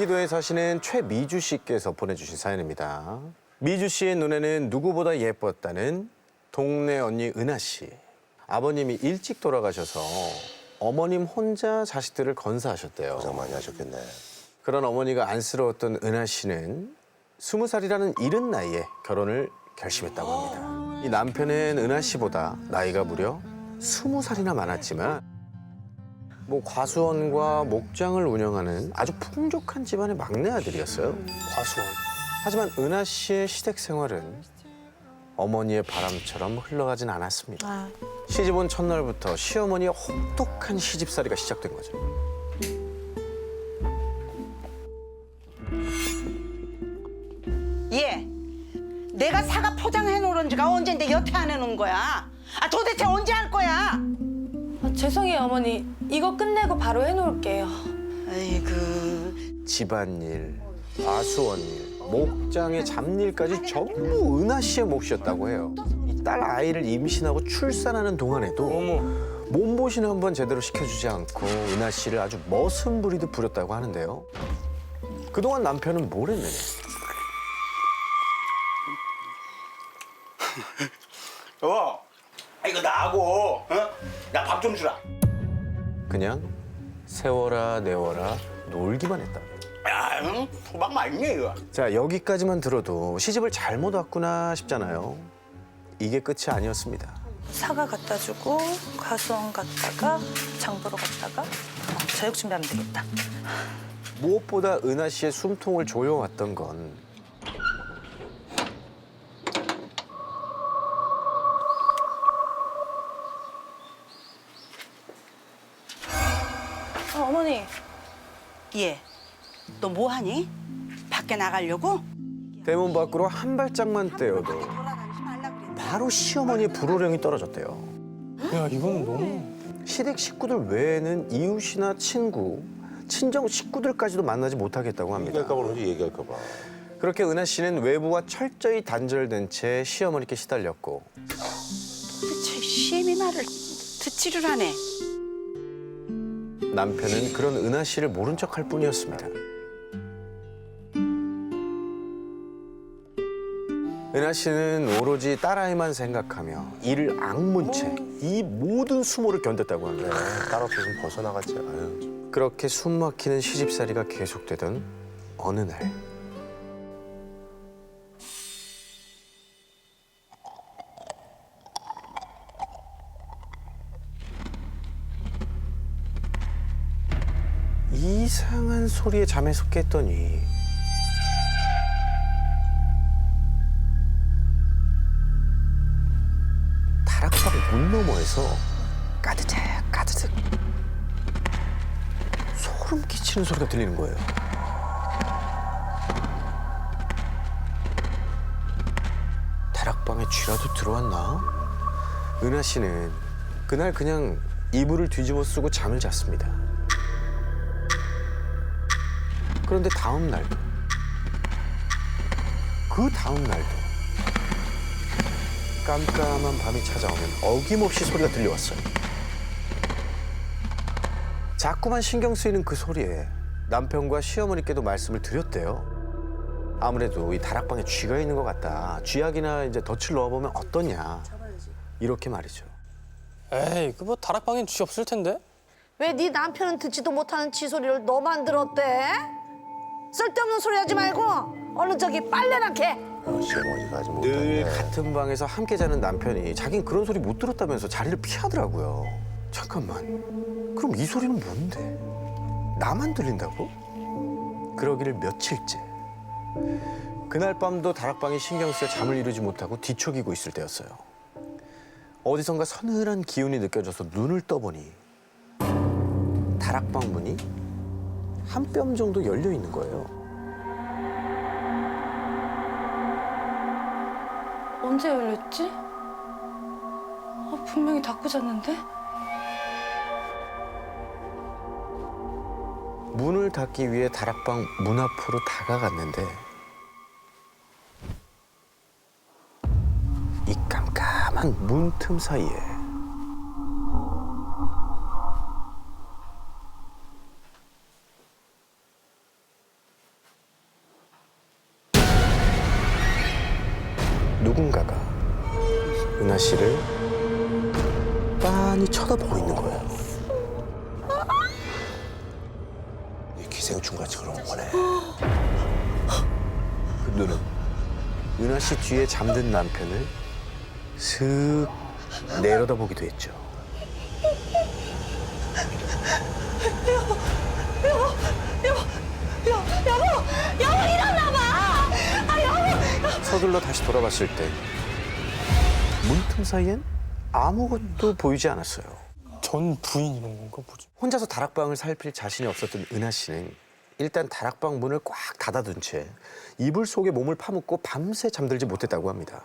경기도에 사시는 최미주 씨께서 보내주신 사연입니다. 미주 씨의 눈에는 누구보다 예뻤다는 동네 언니 은하 씨. 아버님이 일찍 돌아가셔서 어머님 혼자 자식들을 건사하셨대요. 고생 많이 하셨겠네. 그런 어머니가 안쓰러웠던 은하 씨는 20살이라는 이른 나이에 결혼을 결심했다고 합니다. 이 남편은 은하 씨보다 나이가 무려 20살이나 많았지만 과수원과 목장을 운영하는 아주 풍족한 집안의 막내 아들이었어요. 과수원. 하지만 은하 씨의 시댁 생활은 어머니의 바람처럼 흘러가진 않았습니다. 시집 온 첫날부터 시어머니의 혹독한 시집살이가 시작된 거죠. 예, 내가 사과 포장해 놓은 지가 언젠데 여태 안 해놓은 거야? 도대체 언제 할 거야? 죄송해요, 어머니. 이거 끝내고 바로 해놓을게요. 아이고. 집안일, 과수원 일, 목장의 잡일까지 전부 은하 씨의 몫이었다고 해요. 이 딸 아이를 임신하고 출산하는 동안에도 몸보신 한번 제대로 시켜주지 않고 은하 씨를 아주 머슴 부리듯 부렸다고 하는데요. 그동안 남편은 뭘 했느냐? 여보, 이거 나하고, 나 밥 좀 주라. 그냥 세워라 내워라 놀기만 했다. 야, 호박 맛있네, 이거. 자, 여기까지만 들어도 시집을 잘못 왔구나 싶잖아요. 이게 끝이 아니었습니다. 사과 갖다 주고 과수원 갔다가 장 보러 갔다가 저녁 준비하면 되겠다. 무엇보다 은하 씨의 숨통을 조여왔던 건 어머니. 예, 너 뭐 하니? 밖에 나가려고? 대문 밖으로 한 발짝만 떼어도 돌아다니지 말라 그랬지. 바로 시어머니의 불호령이 떨어졌대요. 야, 이건 너무. 시댁 식구들 외에는 이웃이나 친구, 친정 식구들까지도 만나지 못하겠다고 합니다. 얘기할까 봐 그러지, 얘기할까 봐. 그렇게 은하 씨는 외부와 철저히 단절된 채 시어머니께 시달렸고 도대체 시엠이 말을 듣지를 않네. 남편은 그런 은하 씨를 모른 척할 뿐이었습니다. 은하 씨는 오로지 딸아이만 생각하며 이를 악문 채 이 모든 수모를 견뎠다고 합니다. 딸 없어서 벗어나갔지. 아유. 그렇게 숨막히는 시집살이가 계속되던 어느 날 이상한 소리에 잠에서 깼더니 다락방 문 너머에서 까드득 까드득 소름 끼치는 소리가 들리는 거예요. 다락방에 쥐라도 들어왔나? 은하 씨는 그날 그냥 이불을 뒤집어 쓰고 잠을 잤습니다. 그런데 다음 날도 그 다음 날도 깜깜한 밤이 찾아오면 어김없이 소리가 들려왔어요. 자꾸만 신경 쓰이는 그 소리에 남편과 시어머니께도 말씀을 드렸대요. 아무래도 이 다락방에 쥐가 있는 것 같다. 쥐약이나 이제 덫을 넣어보면 어떠냐. 이렇게 말이죠. 에이, 그 뭐 다락방엔 쥐 없을 텐데? 왜 네 남편은 듣지도 못하는 지 소리를 너만 들었대? 쓸데없는 소리 하지 말고 얼른 저기 빨래나 캐. 시어머니가 아직 늘 못했네. 같은 방에서 함께 자는 남편이 자긴 그런 소리 못 들었다면서 자리를 피하더라고요. 잠깐만, 그럼 이 소리는 뭔데? 나만 들린다고? 그러기를 며칠째. 그날 밤도 다락방에 신경 쓰여 잠을 이루지 못하고 뒤척이고 있을 때였어요. 어디선가 서늘한 기운이 느껴져서 눈을 떠보니 다락방 문이 한 뼘 정도 열려 있는 거예요. 언제 열렸지? 분명히 닫고 잤는데? 문을 닫기 위해 다락방 문 앞으로 다가갔는데 이 깜깜한 문틈 사이에 씨를 빤히 쳐다보고 있는 거예요. 이 기생충같이 그런 거네. 그 눈은 은하 씨 뒤에 잠든 남편을 슥 내려다보기도 했죠. 여보 일어나봐. 서둘러 다시 돌아봤을 때 문틈 사이엔 아무것도 보이지 않았어요. 전 부인 이런 건가 보지. 혼자서 다락방을 살필 자신이 없었던 은하 씨는 일단 다락방 문을 꽉 닫아둔 채 이불 속에 몸을 파묻고 밤새 잠들지 못했다고 합니다.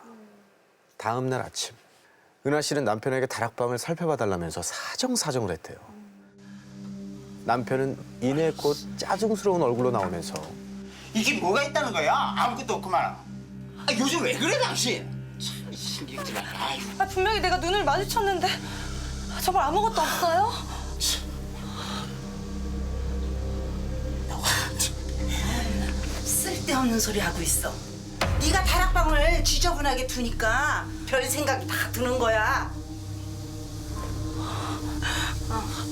다음 날 아침 은하 씨는 남편에게 다락방을 살펴봐달라면서 사정사정을 했대요. 남편은 이내 곧 짜증스러운 얼굴로 나오면서 이게 뭐가 있다는 거야? 아무것도 없구만. 아, 요즘 왜 그래 당신? 참 신경질 나. 아유. 분명히 내가 눈을 마주쳤는데 정말 아무것도 없어요? 쓸데없는 소리 하고 있어. 네가 다락방을 지저분하게 두니까 별 생각이 다 드는 거야.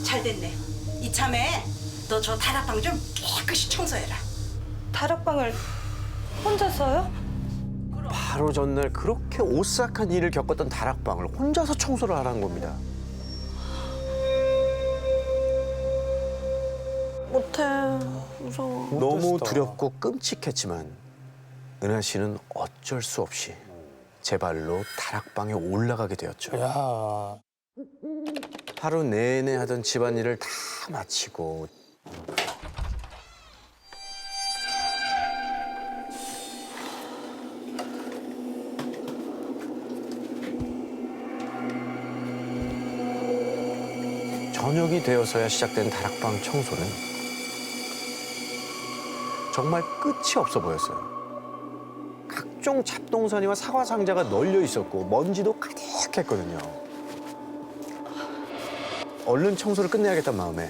잘 됐네. 이참에 너 저 다락방 좀 깨끗이 청소해라. 다락방을 혼자서요? 바로 전날 그렇게 오싹한 일을 겪었던 다락방을 혼자서 청소를 하라는 겁니다. 못해. 무서워. 너무 두렵고 끔찍했지만 은하 씨는 어쩔 수 없이 제 발로 다락방에 올라가게 되었죠. 야. 하루 내내 하던 집안일을 다 마치고 저녁이 되어서야 시작된 다락방 청소는 정말 끝이 없어 보였어요. 각종 잡동사니와 사과 상자가 널려 있었고 먼지도 가득했거든요. 얼른 청소를 끝내야겠다는 마음에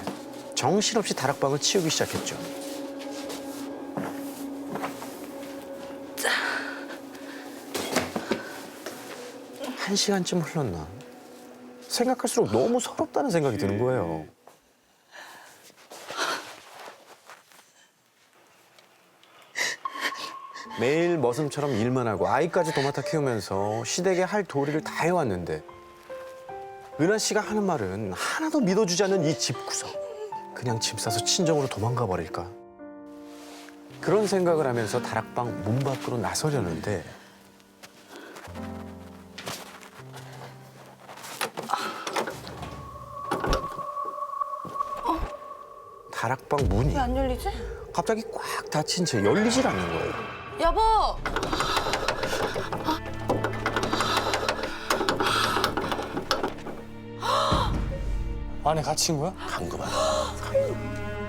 정신없이 다락방을 치우기 시작했죠. 한 시간쯤 흘렀나? 생각할수록 너무 서럽다는 생각이 드는 거예요. 매일 머슴처럼 일만 하고 아이까지 도맡아 키우면서 시댁에 할 도리를 다 해왔는데 은하 씨가 하는 말은 하나도 믿어주지 않는 이 집구석. 그냥 짐 싸서 친정으로 도망가 버릴까? 그런 생각을 하면서 다락방 문 밖으로 나서려는데 다락방 문이 왜 안 열리지? 갑자기 꽉 닫힌 채 열리질 않는 거예요. 여보! 안에 갇힌 거야? 감금한.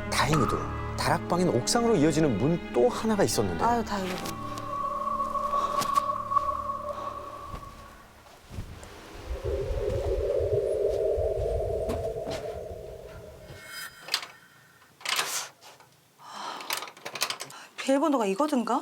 다행히도 다락방인 옥상으로 이어지는 문 또 하나가 있었는데 아유, 다행이다. 비밀번호가 이거든가?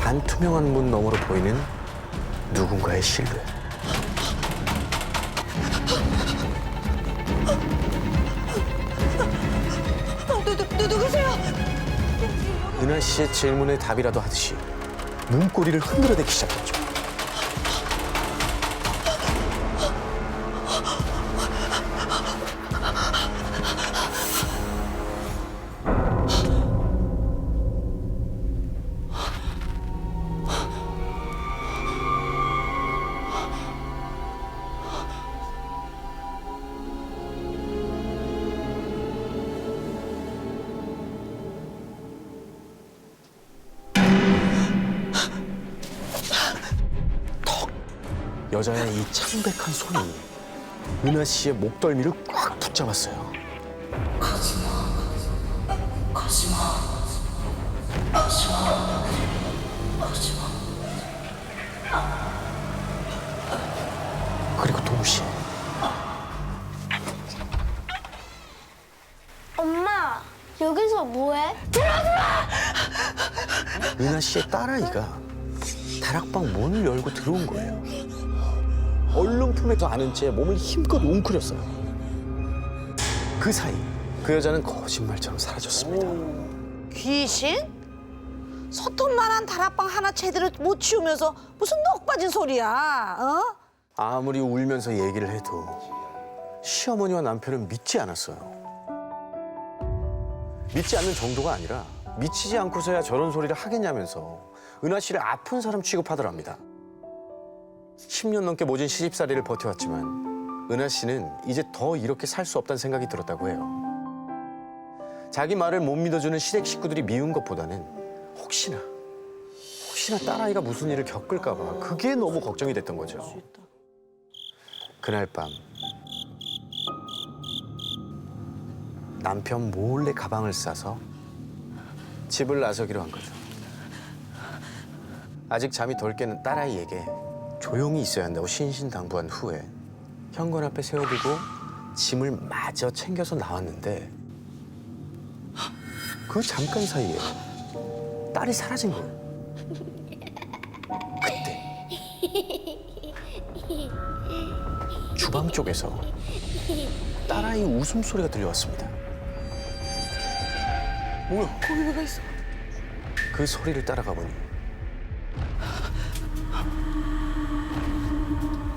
반투명한 문 너머로 보이는 누군가의 실루엣. 누구세요? 은하 씨의 질문에 답이라도 하듯이 문고리를 흔들어대기 시작했죠. 여자의 이 창백한 손이 은하 씨의 목덜미를 꽉 붙잡았어요. 그리고 동시에 엄마, 여기서 뭐해? 은하 씨의 딸아이가 다락방 문을 열고 들어온 거예요. 얼른 품에서 안은 채 몸을 힘껏 웅크렸어요. 그 사이 그 여자는 거짓말처럼 사라졌습니다. 귀신? 소톱만한 다락방 하나 제대로 못 치우면서 무슨 넋 빠진 소리야? 어? 아무리 울면서 얘기를 해도 시어머니와 남편은 믿지 않았어요. 믿지 않는 정도가 아니라 미치지 않고서야 저런 소리를 하겠냐면서 은하 씨를 아픈 사람 취급하더랍니다. 10년 넘게 모진 시집살이를 버텨왔지만 은하 씨는 이제 더 이렇게 살 수 없다는 생각이 들었다고 해요. 자기 말을 못 믿어주는 시댁 식구들이 미운 것보다는 혹시나 딸아이가 무슨 일을 겪을까 봐 그게 너무 걱정이 됐던 거죠. 그날 밤 남편 몰래 가방을 싸서 집을 나서기로 한 거죠. 아직 잠이 덜 깨는 딸아이에게 조용히 있어야 한다고 신신당부한 후에 현관 앞에 세워두고 짐을 마저 챙겨서 나왔는데 그 잠깐 사이에 딸이 사라진 거예요. 그때 주방 쪽에서 딸아이 웃음소리가 들려왔습니다. 뭐야? 거기 누가 있어? 그 소리를 따라가 보니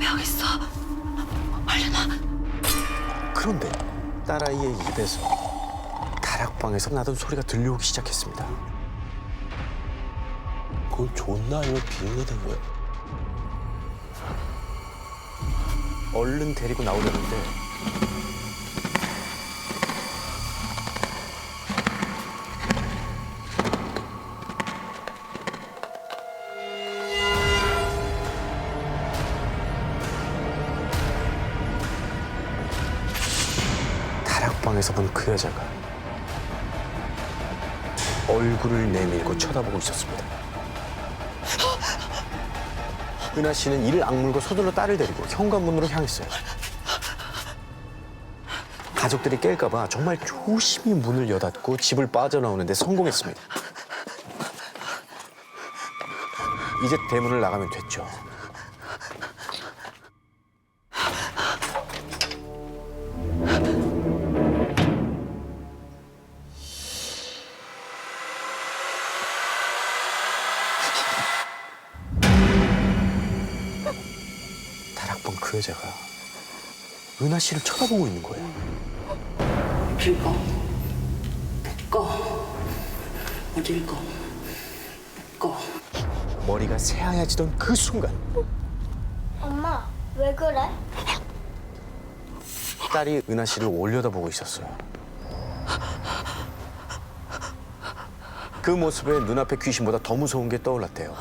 여기 있어. 얼른 와. 그런데 딸아이의 입에서 다락방에서 나던 소리가 들려오기 시작했습니다. 그건 좋나 아니면 비행이 된 거야? 얼른 데리고 나오려는데 다락방에서 본 그 여자가 얼굴을 내밀고 쳐다보고 있었습니다. 은하 씨는 이를 악물고 서둘러 딸을 데리고 현관문으로 향했어요. 가족들이 깰까 봐 정말 조심히 문을 여닫고 집을 빠져나오는데 성공했습니다. 이제 대문을 나가면 됐죠. 다락방 그 여자가 은하 씨를 쳐다보고 있는 거예요. 어딜 거? 꺼. 어딜 거? 꺼. 머리가 새하얘지던 그 순간 엄마, 왜 그래? 딸이 은하 씨를 올려다보고 있었어요. 그 모습에 눈앞에 귀신보다 더 무서운 게 떠올랐대요.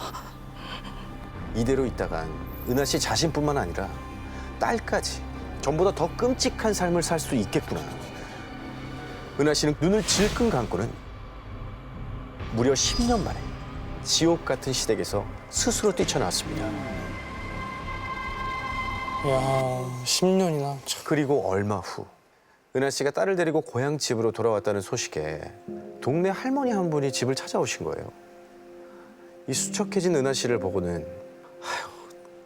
이대로 있다간 은하 씨 자신뿐만 아니라 딸까지 전보다 더 끔찍한 삶을 살 수 있겠구나. 은하 씨는 눈을 질끈 감고는 무려 10년 만에 지옥 같은 시댁에서 스스로 뛰쳐나왔습니다. 야, 10년이나. 참. 그리고 얼마 후 은하 씨가 딸을 데리고 고향 집으로 돌아왔다는 소식에 동네 할머니 한 분이 집을 찾아오신 거예요. 이 수척해진 은하 씨를 보고는 아휴,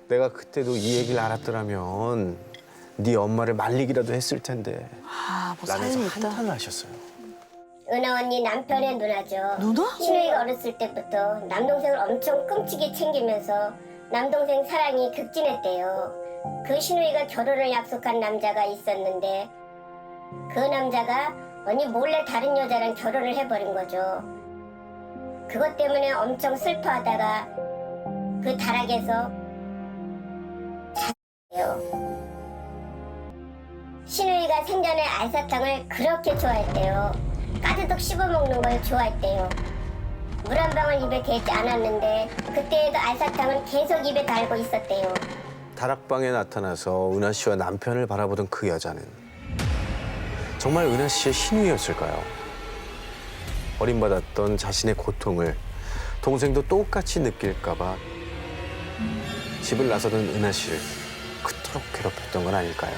내가 그때도 이 얘기를 알았더라면 네 엄마를 말리기라도 했을 텐데 라면서 한탄을 하셨어요. 은하 언니 남편의 누나죠. 누나? 신우이가 어렸을 때부터 남동생을 엄청 끔찍이 챙기면서 남동생 사랑이 극진했대요. 그 신우이가 결혼을 약속한 남자가 있었는데 그 남자가 언니 몰래 다른 여자랑 결혼을 해버린 거죠. 그것 때문에 엄청 슬퍼하다가 그 다락에서 잤대요. 신우이가 생전에 알사탕을 그렇게 좋아했대요. 까드득 씹어먹는 걸 좋아했대요. 물 한 방울 입에 대지 않았는데 그때에도 알사탕은 계속 입에 달고 있었대요. 다락방에 나타나서 은하 씨와 남편을 바라보던 그 여자는 정말 은하 씨의 신우이였을까요? 버림받았던 자신의 고통을 동생도 똑같이 느낄까 봐 집을 나서던 은하 씨를 그토록 서로 괴롭혔던 건 아닐까요?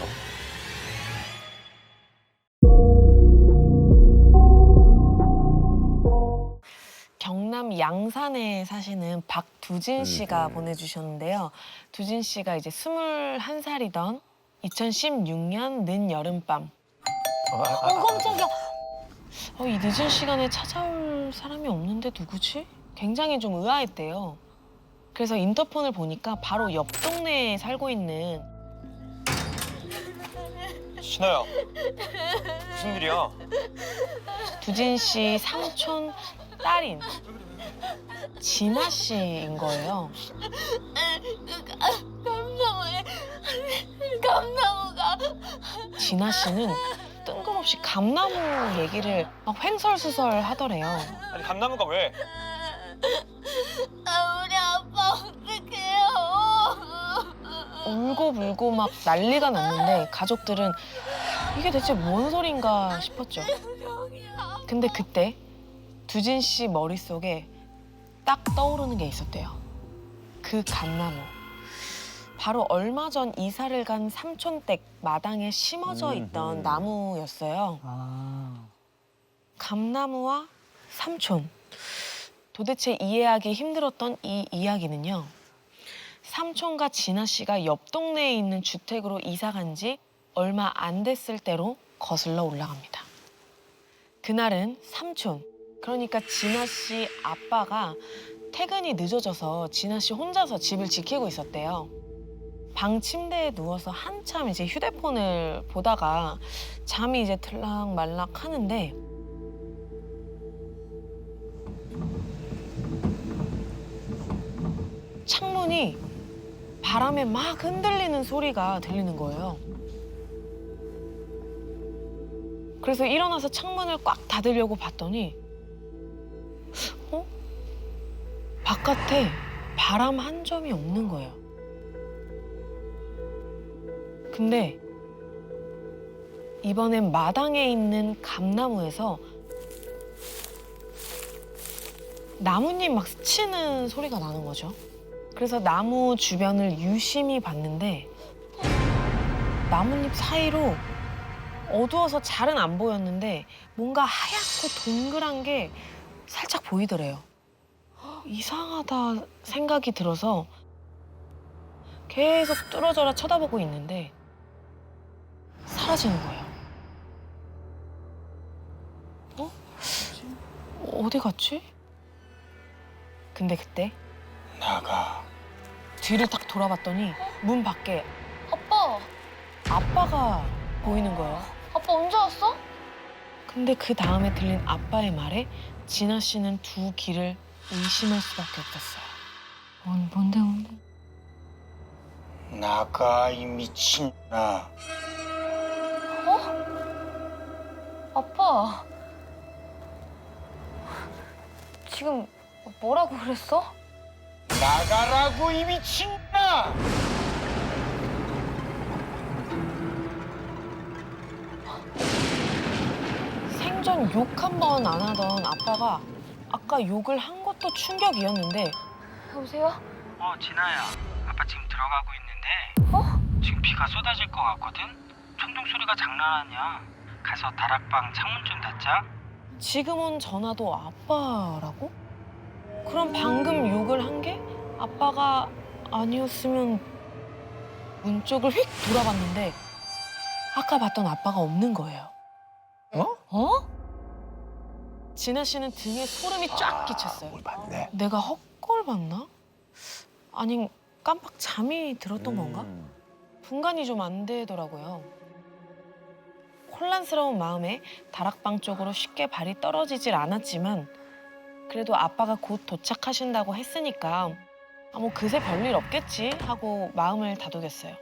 경남 양산에 사시는 박두진 씨가 보내주셨는데요. 두진 씨가 이제 21살이던 2016년 늦여름밤. 깜짝이야. 이 늦은 시간에 찾아올 사람이 없는데 누구지? 굉장히 좀 의아했대요. 그래서 인터폰을 보니까 바로 옆 동네에 살고 있는 신아야. 무슨 일이야? 두진 씨 삼촌 딸인 진아 씨인 거예요. 감나무가 진아 씨는 뜬금없이 감나무 얘기를 막 횡설수설 하더래요. 아니 감나무가 왜? 우리 아빠 어떡해요? 울고불고 막 난리가 났는데 가족들은 이게 대체 뭔 소린가 싶었죠. 근데 그때 두진 씨 머릿속에 딱 떠오르는 게 있었대요. 그 감나무. 바로 얼마 전 이사를 간 삼촌댁 마당에 심어져 있던 나무였어요. 감나무와 삼촌. 도대체 이해하기 힘들었던 이 이야기는요. 삼촌과 진아 씨가 옆 동네에 있는 주택으로 이사 간 지 얼마 안 됐을 때로 거슬러 올라갑니다. 그날은 삼촌, 그러니까 진아 씨 아빠가 퇴근이 늦어져서 진아 씨 혼자서 집을 지키고 있었대요. 방 침대에 누워서 한참 이제 휴대폰을 보다가 잠이 이제 들락말락 하는데 창문이 바람에 막 흔들리는 소리가 들리는 거예요. 그래서 일어나서 창문을 꽉 닫으려고 봤더니 바깥에 바람 한 점이 없는 거예요. 근데 이번엔 마당에 있는 감나무에서 나뭇잎 막 스치는 소리가 나는 거죠. 그래서 나무 주변을 유심히 봤는데 나뭇잎 사이로 어두워서 잘은 안 보였는데 뭔가 하얗고 동그란 게 살짝 보이더래요. 이상하다 생각이 들어서 계속 뚫어져라 쳐다보고 있는데 사라지는 거예요. 어디 갔지? 근데 그때 나가. 뒤를 딱 돌아봤더니 문 밖에 아빠, 아빠가 보이는 거예요. 아빠 언제 왔어? 근데 그 다음에 들린 아빠의 말에 진아 씨는 두 귀를 의심할 수밖에 없었어요. 뭔데? 나가 이 미친아. 아빠, 지금 뭐라고 그랬어? 나가라고 이 미친아. 생전 욕 한 번 안 하던 아빠가 아까 욕을 한 것도 충격이었는데 여보세요? 진아야. 아빠 지금 들어가고 있는데 지금 비가 쏟아질 것 같거든? 천둥 소리가 장난 아니야. 가서 다락방 창문 좀 닫자. 지금 온 전화도 아빠라고? 그럼 방금 욕을 한 게 아빠가 아니었으면 문 쪽을 휙 돌아봤는데 아까 봤던 아빠가 없는 거예요. 진아 씨는 등에 소름이 쫙 끼쳤어요. 뭘 봤네. 내가 헛걸 봤나? 아니 깜빡 잠이 들었던 건가? 분간이 좀 안 되더라고요. 혼란스러운 마음에 다락방 쪽으로 쉽게 발이 떨어지질 않았지만 그래도 아빠가 곧 도착하신다고 했으니까 뭐 그새 별일 없겠지 하고 마음을 다독였어요.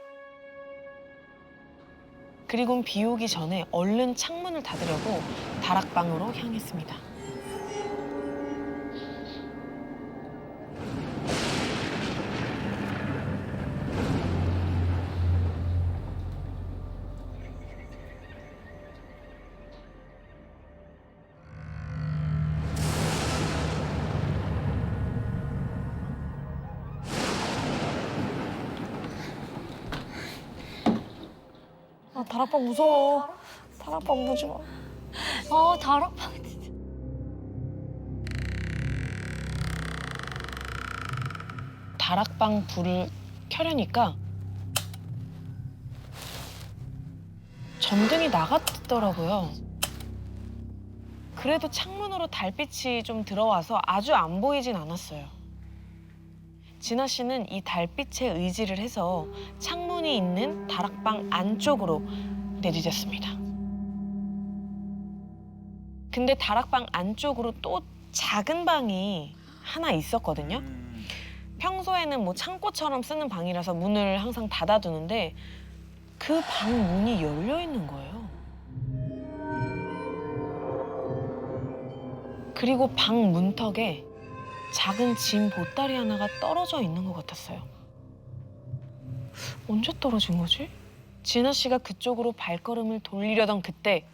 그리고는 비 오기 전에 얼른 창문을 닫으려고 다락방으로 향했습니다. 아, 다락방 무서워. 다락방 보지 마. 다락방. 다락방 불을 켜려니까 전등이 나갔더라고요. 그래도 창문으로 달빛이 좀 들어와서 아주 안 보이진 않았어요. 진아 씨는 이 달빛에 의지를 해서 창문이 있는 다락방 안쪽으로 내디뎠습니다. 근데 다락방 안쪽으로 또 작은 방이 하나 있었거든요. 평소에는 뭐 창고처럼 쓰는 방이라서 문을 항상 닫아두는데 그 방 문이 열려 있는 거예요. 그리고 방 문턱에 작은 짐 보따리 하나가 떨어져 있는 것 같았어요. 언제 떨어진 거지? 진아 씨가 그쪽으로 발걸음을 돌리려던 그때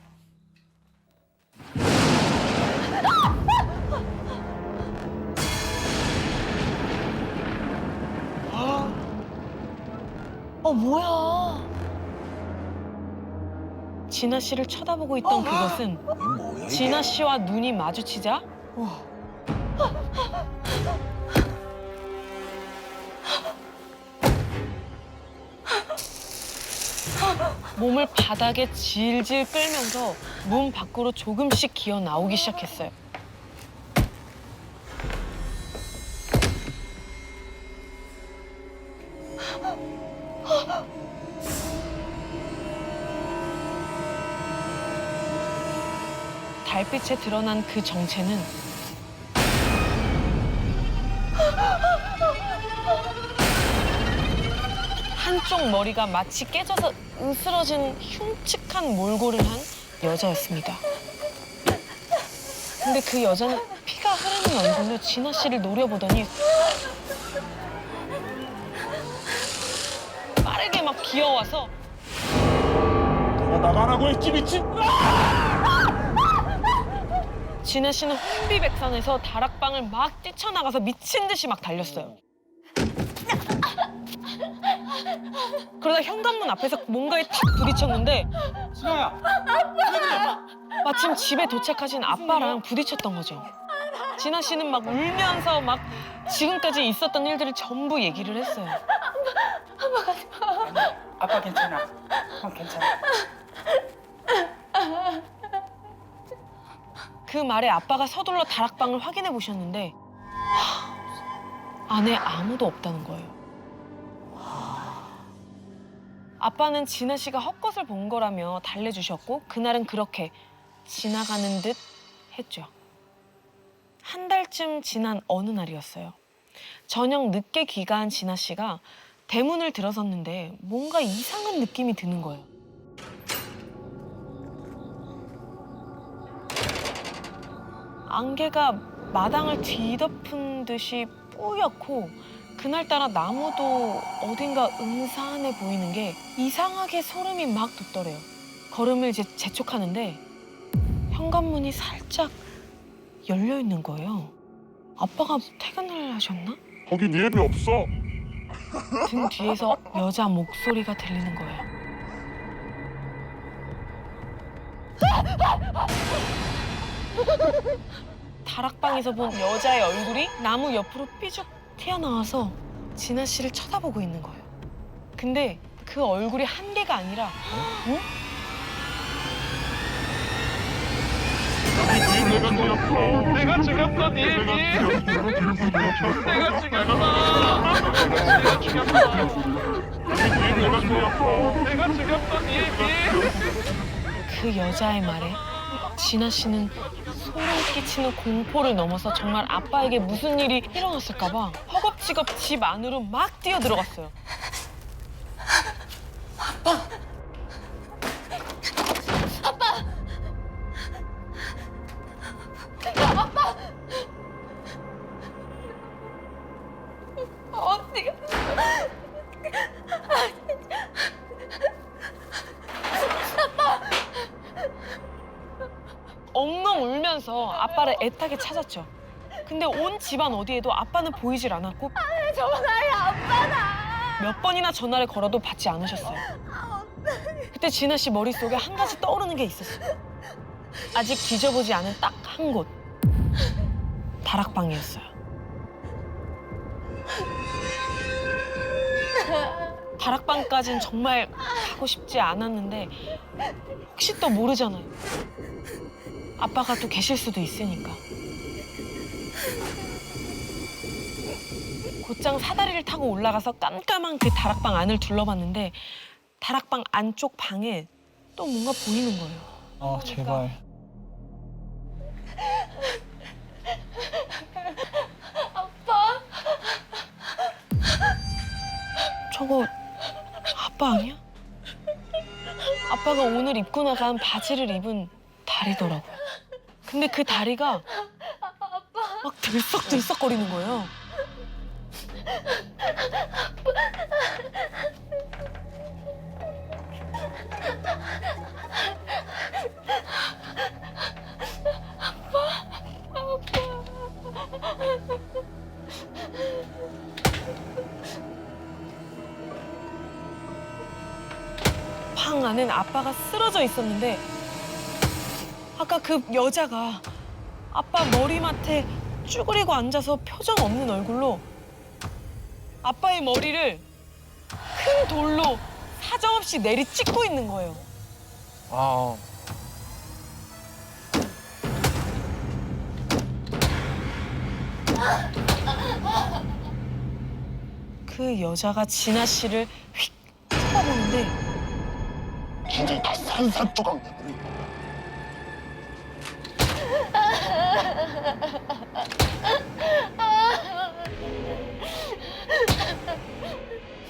뭐야? 진아 씨를 쳐다보고 있던 그것은 뭐야, 진아 씨와 눈이 마주치자 몸을 바닥에 질질 끌면서 문 밖으로 조금씩 기어 나오기 시작했어요. 달빛에 드러난 그 정체는 한쪽 머리가 마치 깨져서 으스러진 흉측한 몰골을 한 여자였습니다. 근데 그 여자는 피가 흐르는 얼굴로 진아 씨를 노려보더니 빠르게 막 기어와서 내가 나가라고 했지 미친. 진아 씨는 혼비백산해서 다락방을 막 뛰쳐나가서 미친 듯이 막 달렸어요. 그러다 현관문 앞에서 뭔가에 탁 부딪혔는데 진아야. 마침 집에 도착하신 아빠랑 부딪혔던 거죠. 진아 씨는 막 울면서 막 지금까지 있었던 일들을 전부 얘기를 했어요. 아빠 괜찮아. 괜찮아. 그 말에 아빠가 서둘러 다락방을 확인해 보셨는데 안에 아무도 없다는 거예요. 아빠는 진아 씨가 헛것을 본 거라며 달래주셨고 그날은 그렇게 지나가는 듯 했죠. 한 달쯤 지난 어느 날이었어요. 저녁 늦게 귀가한 진아 씨가 대문을 들어섰는데 뭔가 이상한 느낌이 드는 거예요. 안개가 마당을 뒤덮은 듯이 뿌옇고 그날따라 나무도 어딘가 음산해 보이는 게 이상하게 소름이 막 돋더래요. 걸음을 이제 재촉하는데 현관문이 살짝 열려 있는 거예요. 아빠가 퇴근을 하셨나? 거긴 예비 없어. 등 뒤에서 여자 목소리가 들리는 거예요. 다락방에서 본 여자의 얼굴이 나무 옆으로 삐죽 튀어나와서 진아 씨를 쳐다보고 있는 거예요. 근데 그 얼굴이 한 개가 아니라 내가 죽였어 니. 내가 죽였어. 그 여자의 말에 진아 씨는 소름 끼치는 공포를 넘어서 정말 아빠에게 무슨 일이 일어났을까 봐 허겁지겁 집 안으로 막 뛰어들어갔어요. 언니가 엉엉 울면서 아빠를 애타게 찾았죠. 근데 온 집안 어디에도 아빠는 보이질 않았고 전화해 아빠다. 몇 번이나 전화를 걸어도 받지 않으셨어요. 그때 진아 씨 머릿속에 한 가지 떠오르는 게 있었어요. 아직 뒤져보지 않은 딱 한 곳. 다락방이었어요. 다락방까진 정말 가고 싶지 않았는데 혹시 또 모르잖아요. 아빠가 또 계실 수도 있으니까. 곧장 사다리를 타고 올라가서 깜깜한 그 다락방 안을 둘러봤는데 다락방 안쪽 방에 또 뭔가 보이는 거예요. 아 제발. 저거 아빠 아니야? 아빠가 오늘 입고 나간 바지를 입은 다리더라고요. 근데 그 다리가 막 들썩들썩거리는 거예요. 방 안엔 아빠가 쓰러져 있었는데 아까 그 여자가 아빠 머리맡에 쭈그리고 앉아서 표정 없는 얼굴로 아빠의 머리를 큰 돌로 사정없이 내리 찍고 있는 거예요. 아. 그 여자가 진아 씨를 휙 쳐다보는데 진짜 다 산산조각 내버려.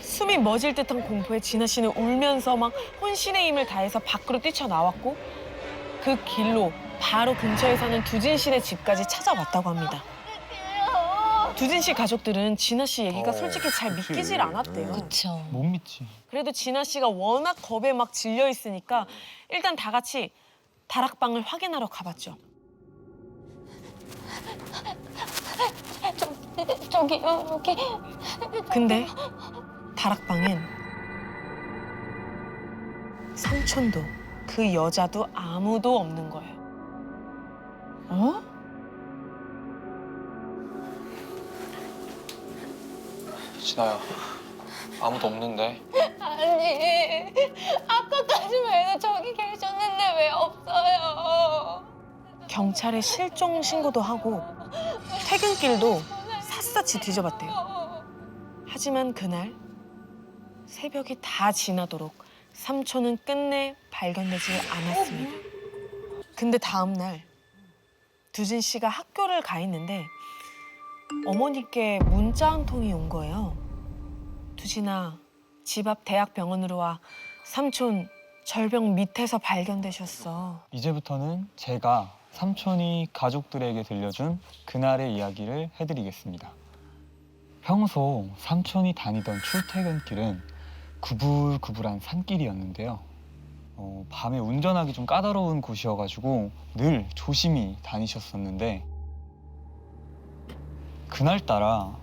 숨이 멎을 듯한 공포에 진아 씨는 울면서 막 혼신의 힘을 다해서 밖으로 뛰쳐나왔고 그 길로 바로 근처에 사는 두진 씨네 집까지 찾아왔다고 합니다. 두진 씨 가족들은 진아 씨 얘기가 솔직히 잘 믿기질 않았대요. 그쵸. 못 믿지. 그래도 진아 씨가 워낙 겁에 막 질려 있으니까 일단 다 같이 다락방을 확인하러 가봤죠. 저기 여기. 근데 다락방엔 삼촌도 그 여자도 아무도 없는 거예요. 어? 진아야, 아무도 없는데. 아니 아까까지만 해도 저기 계셨는데 왜 없어요? 경찰에 실종 신고도 하고 퇴근길도 샅샅이 뒤져봤대요. 하지만 그날 새벽이 다 지나도록 삼촌은 끝내 발견되지 않았습니다. 근데 다음 날 두진 씨가 학교를 가 있는데 어머니께 문자 한 통이 온 거예요. 두진아, 집 앞 대학병원으로 와. 삼촌 절벽 밑에서 발견되셨어. 이제부터는 제가 삼촌이 가족들에게 들려준 그날의 이야기를 해드리겠습니다. 평소 삼촌이 다니던 출퇴근길은 구불구불한 산길이었는데요. 밤에 운전하기 좀 까다로운 곳이어가지고 늘 조심히 다니셨었는데 그날따라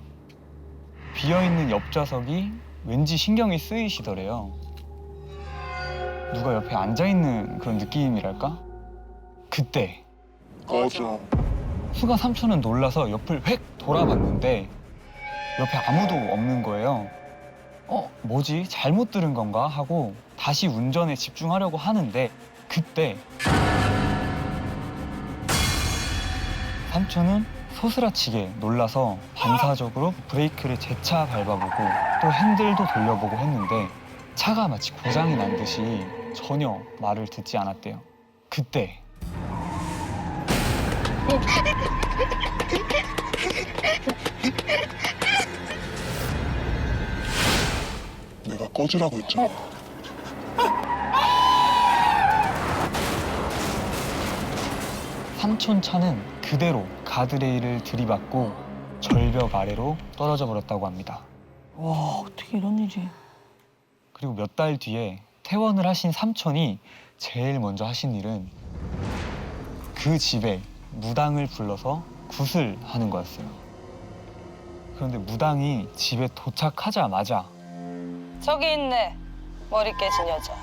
비어있는 옆좌석이 왠지 신경이 쓰이시더래요. 누가 옆에 앉아있는 그런 느낌이랄까? 그때 꺼져. 순간 삼촌은 놀라서 옆을 획 돌아봤는데 옆에 아무도 없는 거예요. 뭐지? 잘못 들은 건가? 하고 다시 운전에 집중하려고 하는데 그때 삼촌은 소스라치게 놀라서 반사적으로 브레이크를 재차 밟아보고 또 핸들도 돌려보고 했는데 차가 마치 고장이 난 듯이 전혀 말을 듣지 않았대요. 그때 내가 꺼지라고 했잖아. 삼촌 차는 그대로 가드레일을 들이받고 절벽 아래로 떨어져 버렸다고 합니다. 와, 어떻게 이런 일이. 그리고 몇 달 뒤에 퇴원을 하신 삼촌이 제일 먼저 하신 일은 그 집에 무당을 불러서 굿을 하는 거였어요. 그런데 무당이 집에 도착하자마자 저기 있네. 머리 깨진 여자.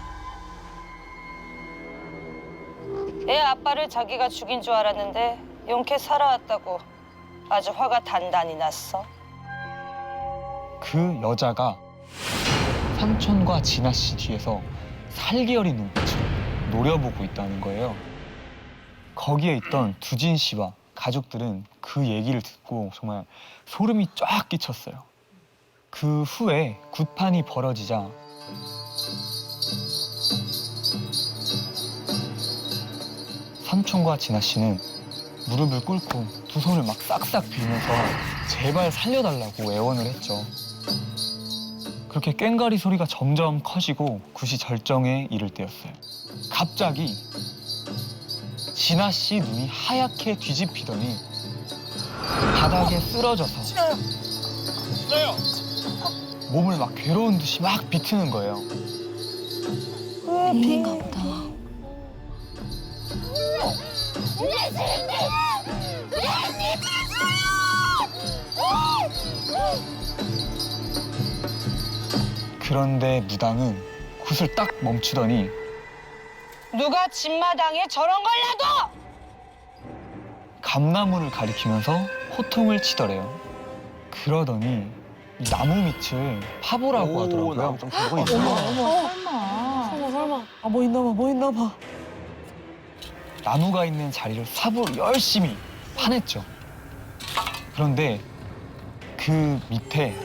애 아빠를 자기가 죽인 줄 알았는데 용케 살아왔다고 아주 화가 단단히 났어. 그 여자가 삼촌과 진아 씨 뒤에서 살기 어린 눈빛으로 노려보고 있다는 거예요. 거기에 있던 두진 씨와 가족들은 그 얘기를 듣고 정말 소름이 쫙 끼쳤어요. 그 후에 굿판이 벌어지자 삼촌과 진아 씨는 무릎을 꿇고 두 손을 막 싹싹 빌면서 제발 살려달라고 애원을 했죠. 그렇게 꽹가리 소리가 점점 커지고 굿이 절정에 이를 때였어요. 갑자기 진아 씨 눈이 하얗게 뒤집히더니 바닥에 쓰러져서 몸을 막 괴로운 듯이 막 비트는 거예요. 비인가 보다. 그런데 무당은 굿을 딱 멈추더니 누가 집마당에 저런 걸 놔둬! 감나무를 가리키면서 호통을 치더래요. 그러더니 이 나무 밑을 파보라고 하더라고요. 설마. 아, 뭐 있나 봐. 나무가 있는 자리를 삽으로 열심히 파냈죠. 그런데 그 밑에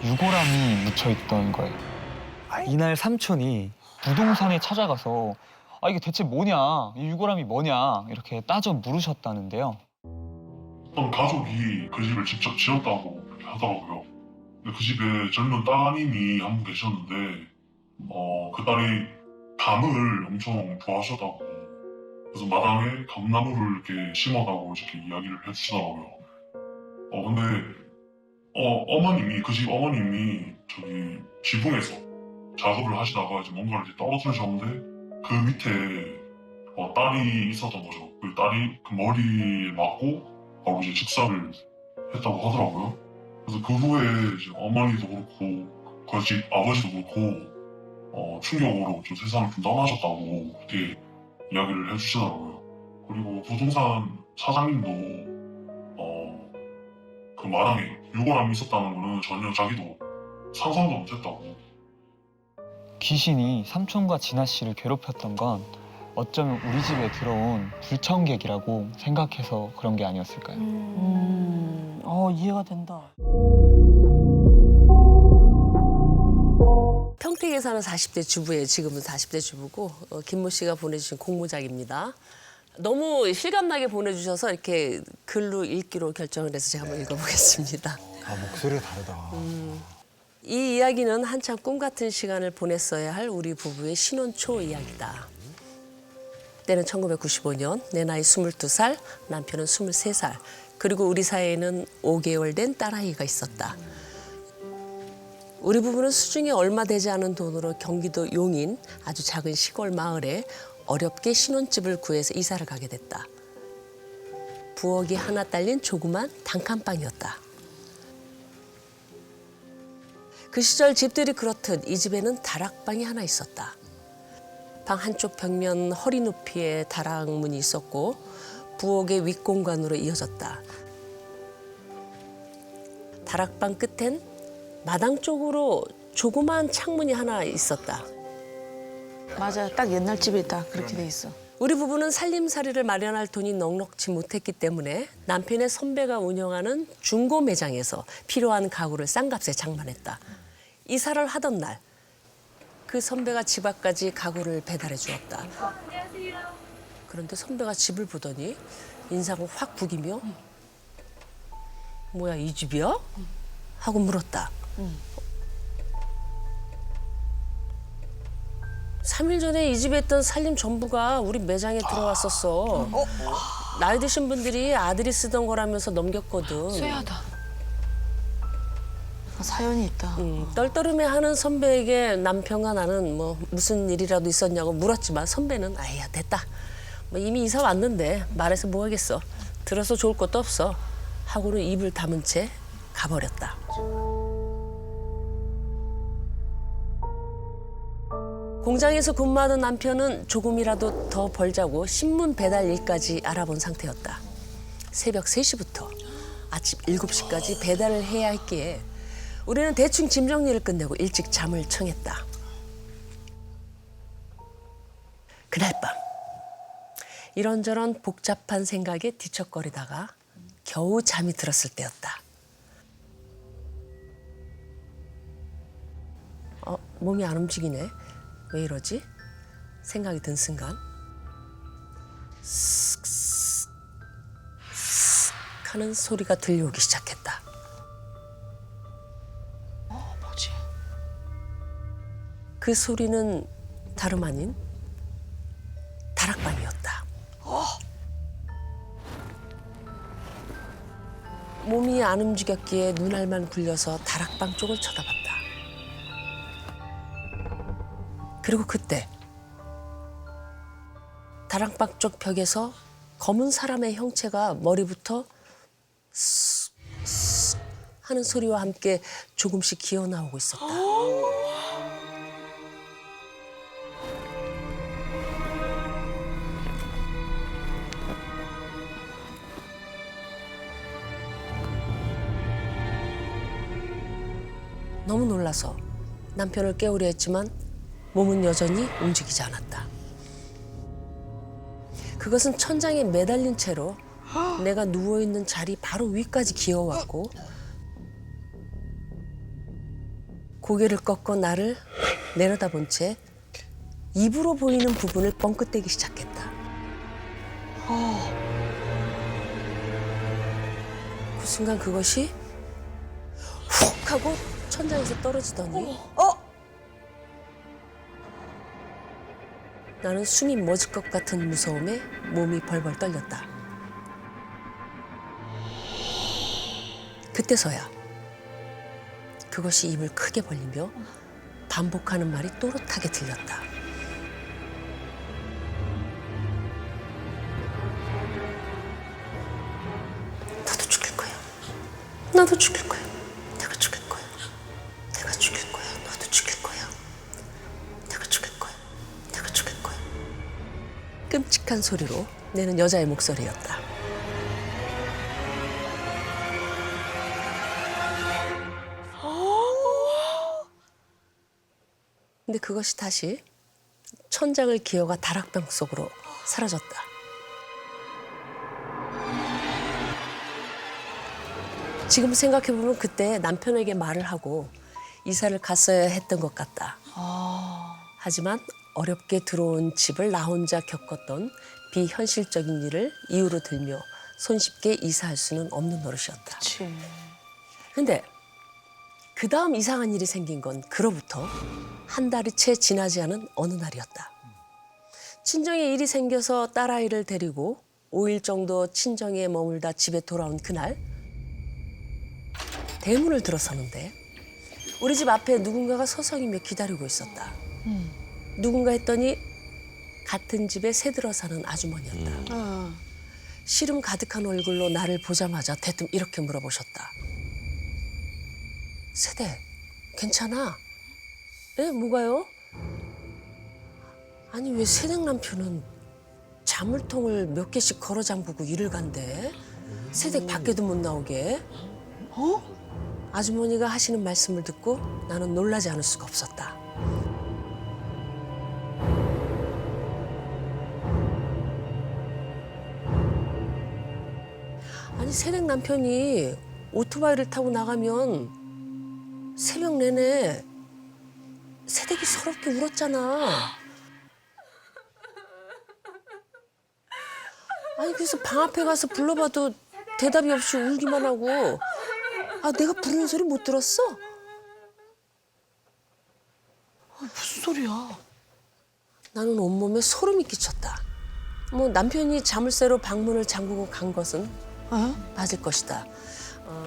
유골함이 묻혀있던 거예요. 이날 삼촌이 부동산에 찾아가서 아 이게 대체 뭐냐, 이 유골함이 뭐냐 이렇게 따져 물으셨다는데요. 어떤 가족이 그 집을 직접 지었다고 하더라고요. 근데 그 집에 젊은 따님이 한 분 계셨는데 그 딸이 감을 엄청 좋아하셨다고, 그래서 마당에 감나무를 이렇게 심어다고 이렇게 이야기를 해주시더라고요. 근데 어머님이, 그 집 어머님이 저기 지붕에서 작업을 하시다가 이제 뭔가를 이제 떨어뜨리셨는데 그 밑에 딸이 있었던 거죠. 그 딸이 그 머리에 맞고 바로 이제 직사를 했다고 하더라고요. 그래서 그 후에 이제 어머니도 그렇고 그 집 아버지도 그렇고 충격으로 좀 세상을 좀 떠나셨다고 그렇게 이야기를 해주시더라고요. 그리고 부동산 사장님도 그 마당에 유골함이 있었다는 거는 전혀 자기도 상상도 못했다고. 귀신이 삼촌과 진아 씨를 괴롭혔던 건 어쩌면 우리 집에 들어온 불청객이라고 생각해서 그런 게 아니었을까요? 이해가 된다. 평택에 사는 40대 주부예요. 지금은 40대 주부고 김모 씨가 보내주신 공모작입니다. 너무 실감나게 보내주셔서 이렇게 글로 읽기로 결정을 해서 제가 한번 읽어보겠습니다. 목소리가 다르다. 이 이야기는 한참 꿈 같은 시간을 보냈어야 할 우리 부부의 신혼 초 이야기다. 때는 1995년, 내 나이 22살, 남편은 23살, 그리고 우리 사이에는 5개월 된 딸아이가 있었다. 우리 부부는 수중에 얼마 되지 않은 돈으로 경기도 용인 아주 작은 시골 마을에 어렵게 신혼집을 구해서 이사를 가게 됐다. 부엌이 하나 딸린 조그만 단칸방이었다. 그 시절 집들이 그렇듯 이 집에는 다락방이 하나 있었다. 방 한쪽 벽면 허리 높이의 다락문이 있었고 부엌의 윗공간으로 이어졌다. 다락방 끝엔 마당 쪽으로 조그만 창문이 하나 있었다. 맞아, 딱 옛날 집에 딱 그렇게 돼 있어. 우리 부부는 살림살이를 마련할 돈이 넉넉지 못했기 때문에 남편의 선배가 운영하는 중고 매장에서 필요한 가구를 싼 값에 장만했다. 이사를 하던 날 그 선배가 집 앞까지 가구를 배달해 주었다. 그런데 선배가 집을 보더니 인상을 확 구기며 뭐야, 이 집이야? 하고 물었다. 3일 전에 이 집에 있던 살림 전부가 우리 매장에 들어왔었어. 나이 드신 분들이 아들이 쓰던 거라면서 넘겼거든. 쇠하다. 사연이 있다. 떨떠름해하는 선배에게 남편과 나는 뭐 무슨 일이라도 있었냐고 물었지만 선배는 아야 됐다. 뭐 이미 이사 왔는데 말해서 뭐 하겠어. 들어서 좋을 것도 없어 하고는 입을 다문 채 가버렸다. 공장에서 근무하던 남편은 조금이라도 더 벌자고 신문 배달 일까지 알아본 상태였다. 새벽 3시부터 아침 7시까지 배달을 해야 했기에 우리는 대충 짐 정리를 끝내고 일찍 잠을 청했다. 그날 밤 이런저런 복잡한 생각에 뒤척거리다가 겨우 잠이 들었을 때였다. 몸이 안 움직이네. 왜 이러지? 생각이 든 순간 쓱쓱 하는 소리가 들려오기 시작했다. 뭐지? 그 소리는 다름 아닌 다락방이었다. 몸이 안 움직였기에 눈알만 굴려서 다락방 쪽을 쳐다봤다. 그리고 그때 다락방 쪽 벽에서 검은 사람의 형체가 머리부터 쓱쓱 하는 소리와 함께 조금씩 기어나오고 있었다. 너무 놀라서 남편을 깨우려 했지만 몸은 여전히 움직이지 않았다. 그것은 천장에 매달린 채로 내가 누워있는 자리 바로 위까지 기어왔고 고개를 꺾어 나를 내려다본 채 입으로 보이는 부분을 뻥끗대기 시작했다. 그 순간 그것이 훅 하고 천장에서 떨어지더니 나는 숨이 멎을 것 같은 무서움에 몸이 벌벌 떨렸다. 그때서야 그것이 입을 크게 벌리며 반복하는 말이 또렷하게 들렸다. 나도 죽일 거야. 나도 죽일 거야. 내가 죽일 거야. 내가 죽일 거야. 너도 죽일 거야. 내가 죽일 거야. 내가 죽일 거야. 끔찍한 소리로 내는 여자의 목소리였다. 근데 그것이 다시 천장을 기어가 다락방 속으로 사라졌다. 지금 생각해보면 그때 남편에게 말을 하고 이사를 갔어야 했던 것 같다. 하지만 어렵게 들어온 집을 나 혼자 겪었던 비현실적인 일을 이유로 들며 손쉽게 이사할 수는 없는 노릇이었다. 근데 그 다음 이상한 일이 생긴 건 그로부터 한 달이 채 지나지 않은 어느 날이었다. 친정에 일이 생겨서 딸아이를 데리고 5일 정도 친정에 머물다 집에 돌아온 그날 대문을 들어서는데 우리 집 앞에 누군가가 서성이며 기다리고 있었다. 누군가 했더니 같은 집에 새들어 사는 아주머니였다. 시름 가득한 얼굴로 나를 보자마자 대뜸 이렇게 물어보셨다. 세대, 괜찮아? 네, 뭐가요? 아니 왜 새댁 남편은 자물통을 몇 개씩 걸어 잠그고 일을 간대? 새댁 밖에도 못 나오게. 아주머니가 하시는 말씀을 듣고 나는 놀라지 않을 수가 없었다. 아니 새댁 남편이 오토바이를 타고 나가면 새벽 내내 새댁이 서럽게 울었잖아. 아니 그래서 방 앞에 가서 불러봐도 대답이 없이 울기만 하고 아 내가 부르는 소리 못 들었어? 무슨 소리야? 나는 온몸에 소름이 끼쳤다. 뭐 남편이 자물쇠로 방문을 잠그고 간 것은 맞을 것이다.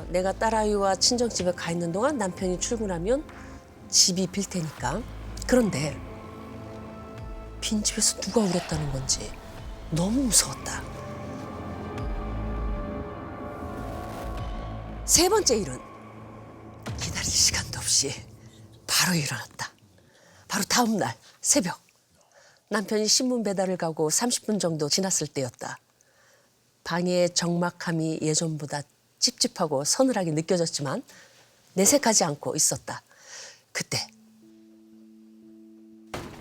내가 딸아이와 친정집에 가 있는 동안 남편이 출근하면 집이 빌 테니까. 그런데 빈집에서 누가 울었다는 건지 너무 무서웠다. 세 번째 일은 기다릴 시간도 없이 바로 일어났다. 바로 다음 날 새벽. 남편이 신문 배달을 가고 30분 정도 지났을 때였다. 방의 적막함이 예전보다 찝찝하고 서늘하게 느껴졌지만 내색하지 않고 있었다. 그때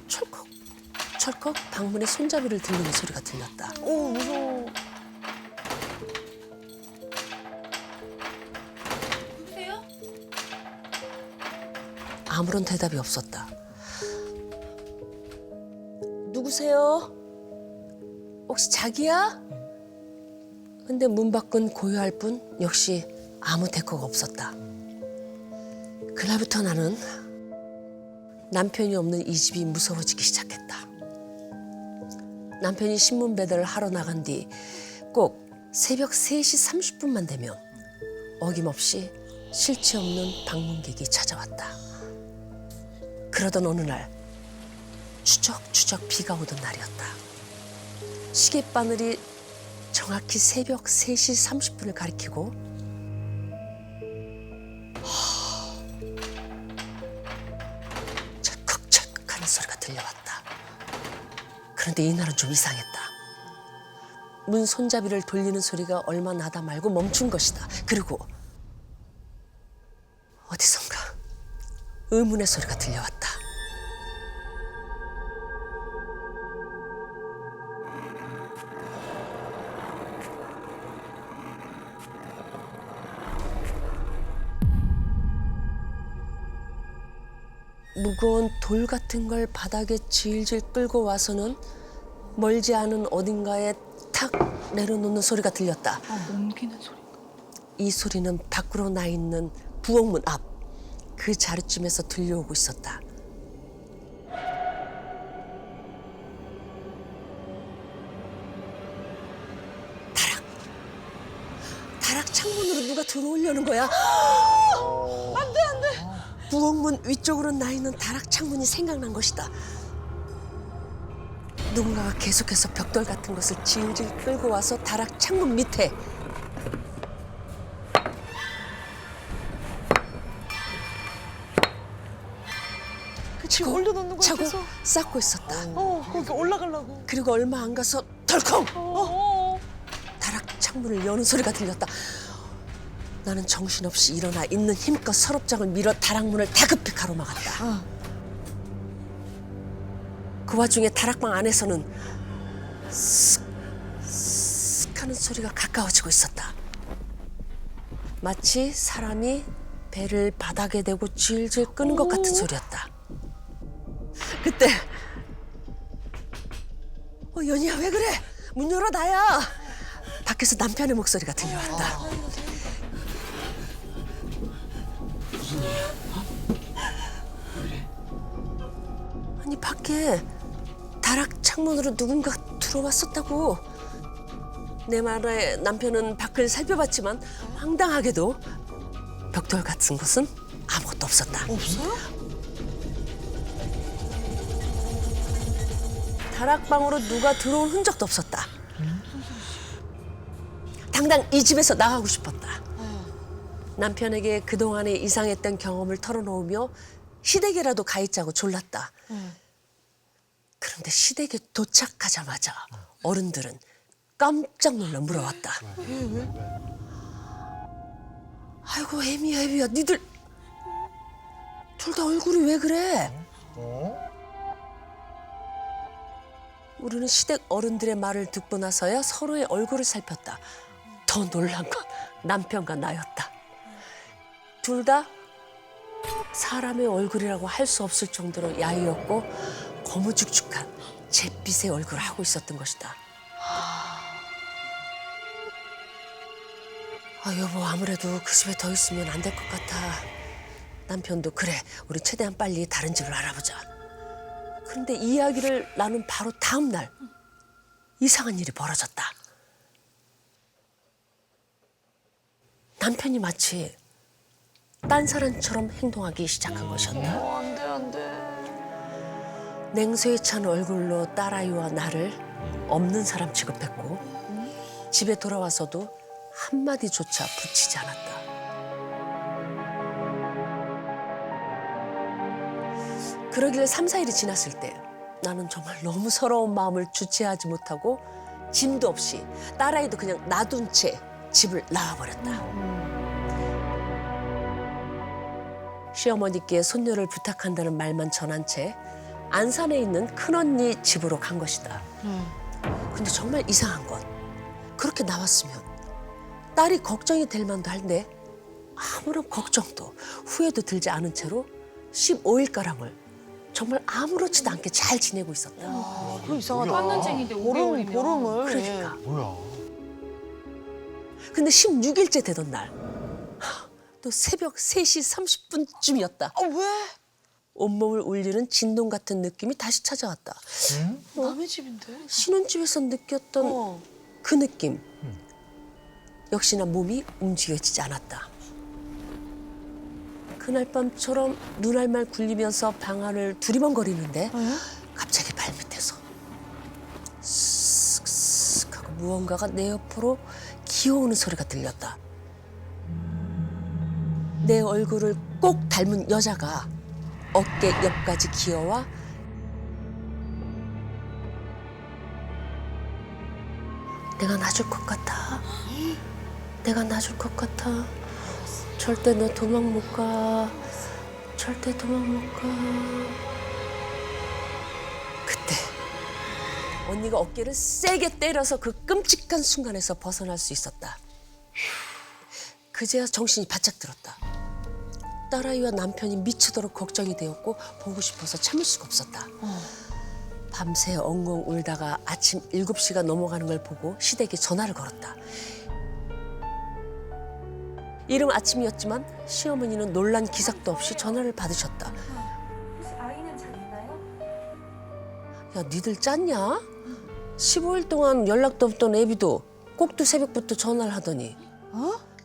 철컥 철컥 방문에 손잡이를 들리는 소리가 들렸다. 오 무서워. 아무런 대답이 없었다. 누구세요? 혹시 자기야? 근데 문 밖은 고요할 뿐 역시 아무 대꾸가 없었다. 그날부터 나는 남편이 없는 이 집이 무서워지기 시작했다. 남편이 신문 배달을 하러 나간 뒤 꼭 새벽 3시 30분만 되면 어김없이 실체 없는 방문객이 찾아왔다. 그러던 어느 날 추적추적 비가 오던 날이었다. 시계바늘이 정확히 새벽 3시 30분을 가리키고 철컥철컥 하는 소리가 들려왔다. 그런데 이날은 좀 이상했다. 문 손잡이를 돌리는 소리가 얼마 나다 말고 멈춘 것이다. 그리고 어디선가 의문의 소리가 들려왔다. 무거운 돌 같은 걸 바닥에 질질 끌고 와서는 멀지 않은 어딘가에 탁 내려놓는 소리가 들렸다. 옮기는 소리. 이 소리는 밖으로 나 있는 부엌문 앞 그 자리쯤에서 들려오고 있었다. 다락 창문으로 누가 들어오려는 거야. 안 돼, 안 돼. 부엌문 위쪽으로 나 있는 다락 창문이 생각난 것이다. 누군가가 계속해서 벽돌 같은 것을 질질 끌고 와서 다락 창문 밑에 지금 올려놓는 거야 차고 계속. 쌓고 있었다. 거기 올라가려고. 그리고 얼마 안 가서 덜컹! 다락 창문을 여는 소리가 들렸다. 나는 정신없이 일어나 있는 힘껏 서랍장을 밀어 다락문을 다급히 가로막았다. 그 와중에 다락방 안에서는 쓱 하는 소리가 가까워지고 있었다. 마치 사람이 배를 바닥에 대고 질질 끄는 것 같은 소리였다. 그때 연희야 왜 그래? 문 열어 나야. 밖에서 남편의 목소리가 들려왔다. 무슨 일이야? 아니 밖에 다락 창문으로 누군가 들어왔었다고. 내 말에 남편은 밖을 살펴봤지만 황당하게도 벽돌 같은 곳은 아무것도 없었다. 없어요? 다락방으로 누가 들어온 흔적도 없었다. 당장 이 집에서 나가고 싶었다. 남편에게 그동안의 이상했던 경험을 털어놓으며 시댁에라도 가 있자고 졸랐다. 그런데 시댁에 도착하자마자 어른들은 깜짝 놀라 물어왔다. 왜? 아이고 애미야 니들 둘 다 얼굴이 왜 그래? 우리는 시댁 어른들의 말을 듣고 나서야 서로의 얼굴을 살폈다. 더 놀란 건 남편과 나였다. 둘 다 사람의 얼굴이라고 할 수 없을 정도로 야위었고 거무죽죽한 잿빛의 얼굴을 하고 있었던 것이다. 여보 아무래도 그 집에 더 있으면 안 될 것 같아. 남편도 그래 우리 최대한 빨리 다른 집을 알아보자. 그런데 이 이야기를 나눈 바로 다음 날 이상한 일이 벌어졌다. 남편이 마치 딴 사람처럼 행동하기 시작한 것이었다. 안 돼, 안 돼. 냉소에 찬 얼굴로 딸아이와 나를 없는 사람 취급했고 집에 돌아와서도 한마디조차 붙이지 않았다. 그러길 3, 4일이 지났을 때 나는 정말 너무 서러운 마음을 주체하지 못하고 짐도 없이 딸아이도 그냥 놔둔 채 집을 나와버렸다. 시어머니께 손녀를 부탁한다는 말만 전한 채 안산에 있는 큰언니 집으로 간 것이다. 근데 정말 이상한 건 그렇게 나왔으면 딸이 걱정이 될 만도 한데 아무런 걱정도 후회도 들지 않은 채로 15일가량을 정말 아무렇지도 않게 잘 지내고 있었다. 그 이상하다. 깐난쟁이인데 보름을. 그러니까. 뭐야? 근데 16일째 되던 날 또 새벽 3시 30분쯤이었다. 왜? 온몸을 울리는 진동 같은 느낌이 다시 찾아왔다. 남의 집인데? 신혼집에서 느꼈던 그 느낌. 역시나 몸이 움직여지지 않았다. 그날 밤처럼 눈알말 굴리면서 방 안을 두리번거리는데 갑자기 발밑에서 쓱쓱 하고 무언가가 내 옆으로 기어오는 소리가 들렸다. 내 얼굴을 꼭 닮은 여자가 어깨 옆까지 기어와 내가 놔줄 것 같아. 내가 놔줄 것 같아. 절대 너 도망 못 가. 절대 도망 못 가. 그때 언니가 어깨를 세게 때려서 그 끔찍한 순간에서 벗어날 수 있었다. 그제야 정신이 바짝 들었다. 딸아이와 남편이 미치도록 걱정이 되었고 보고 싶어서 참을 수가 없었다. 밤새 엉엉 울다가 아침 7시가 넘어가는 걸 보고 시댁에 전화를 걸었다. 이른 아침이었지만 시어머니는 놀란 기색도 없이 전화를 받으셨다. 혹시 아이는 잘 있나요? 야, 니들 짰냐? 15일 동안 연락도 없던 애비도 꼭두 새벽부터 전화를 하더니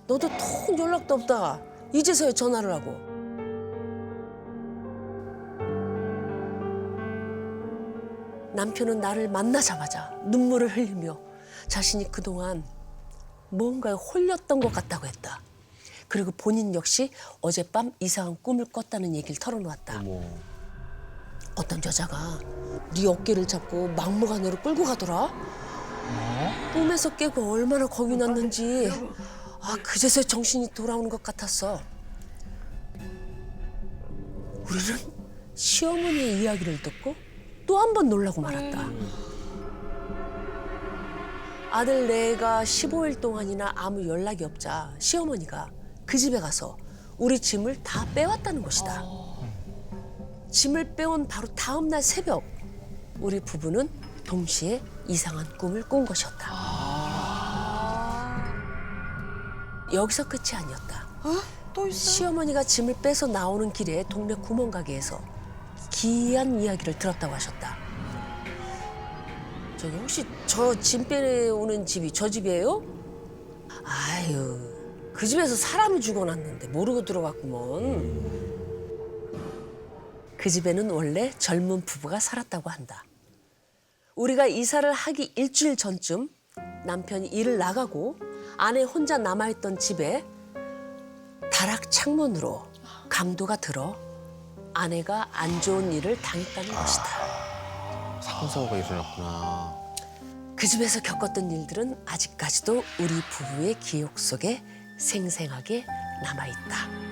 너도 통 연락도 없다. 이제서야 전화를 하고. 남편은 나를 만나자마자 눈물을 흘리며 자신이 그동안 무언가에 홀렸던 것 같다고 했다. 그리고 본인 역시 어젯밤 이상한 꿈을 꿨다는 얘기를 털어놓았다. 어떤 여자가 네 어깨를 잡고 막무가내로 끌고 가더라. 꿈에서 깨고 얼마나 겁이 났는지 그제서야 정신이 돌아오는 것 같았어. 우리는 시어머니의 이야기를 듣고 또 한 번 놀라고 말았다. 아들 내가 15일 동안이나 아무 연락이 없자 시어머니가 그 집에 가서 우리 짐을 다 빼왔다는 것이다. 짐을 빼온 바로 다음 날 새벽 우리 부부는 동시에 이상한 꿈을 꾼 것이었다. 여기서 끝이 아니었다. 또 있어? 시어머니가 짐을 빼서 나오는 길에 동네 구멍가게에서 기이한 이야기를 들었다고 하셨다. 저기 혹시 저 짐 빼오는 집이 저 집이에요? 아유, 그 집에서 사람이 죽어났는데 모르고 들어갔구먼. 그 집에는 원래 젊은 부부가 살았다고 한다. 우리가 이사를 하기 일주일 전쯤 남편이 일을 나가고 아내 혼자 남아있던 집에 다락 창문으로 강도가 들어 아내가 안 좋은 일을 당했다는 것이다. 사건 사고가 일어났구나. 그 집에서 겪었던 일들은 아직까지도 우리 부부의 기억 속에 생생하게 남아있다.